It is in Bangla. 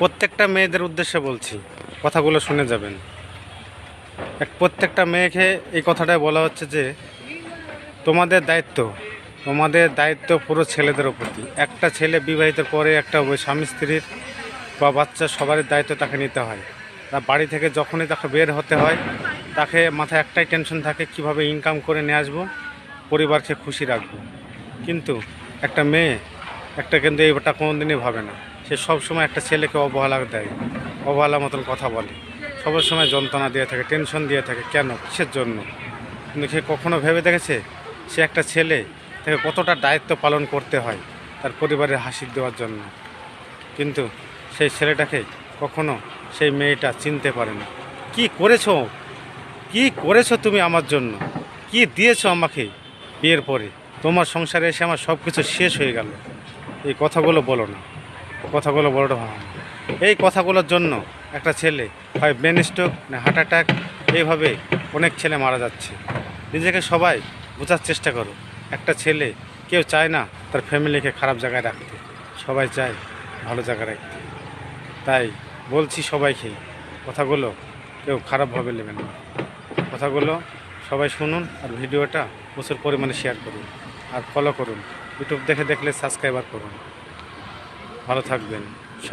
প্রত্যেকটা মেয়েদের উদ্দেশ্যে বলছি, কথাগুলো শুনে যাবেন। প্রত্যেকটা মেয়েকে এই কথাটাই বলা হচ্ছে যে তোমাদের দায়িত্ব পুরো ছেলেদের প্রতি। একটা ছেলে বিবাহিত পরে একটা ওই স্বামী স্ত্রীর বা বাচ্চা সবারই দায়িত্ব তাকে নিতে হয়। তা বাড়ি থেকে যখনই তাকে বের হতে হয়, তাকে মাথায় একটাই টেনশন থাকে, কিভাবে ইনকাম করে নিয়ে আসবো, পরিবারকে খুশি রাখবো। কিন্তু একটা মেয়ে কিন্তু এইটা কোনো দিনই ভাবে না। সে সবসময় একটা ছেলেকে অবহেলা দেয়, অবহেলার মতন কথা বলে, সবসময় যন্ত্রণা দিয়ে থাকে, টেনশন দিয়ে থাকে। কেন, কিসের জন্য? কিন্তু সে কখনো ভেবে দেখেছে সে একটা ছেলে তাকে কতটা দায়িত্ব পালন করতে হয় তার পরিবারের হাসি দেওয়ার জন্য? কিন্তু সেই ছেলেটাকে কখনো সেই মেয়েটা চিনতে পারে না। কি করেছো তুমি আমার জন্য? কি দিয়েছো আমাকে বিয়ের পরে? তোমার সংসারে এসে আমার সব কিছু শেষ হয়ে গেল। এই কথাগুলো বলো না, কথাগুলো বড় হয় না। এই কথাগুলোর জন্য একটা ছেলে হয় ব্রেন স্ট্রোক না হার্ট অ্যাটাক, এইভাবে অনেক ছেলে মারা যাচ্ছে। নিজেকে সবাই বোঝার চেষ্টা করো। একটা ছেলে, কেউ চায় না তার ফ্যামিলিকে খারাপ জায়গায় রাখতে, সবাই চায় ভালো জায়গায় রাখতে। তাই বলছি সবাইকে, কথাগুলো কেউ খারাপভাবে নেবেন না। কথাগুলো সবাই শুনুন, আর ভিডিওটা প্রচুর পরিমাণে শেয়ার করুন, আর ফলো করুন। ইউটিউব দেখলে সাবস্ক্রাইবার করুন। ভালো থাকবেন।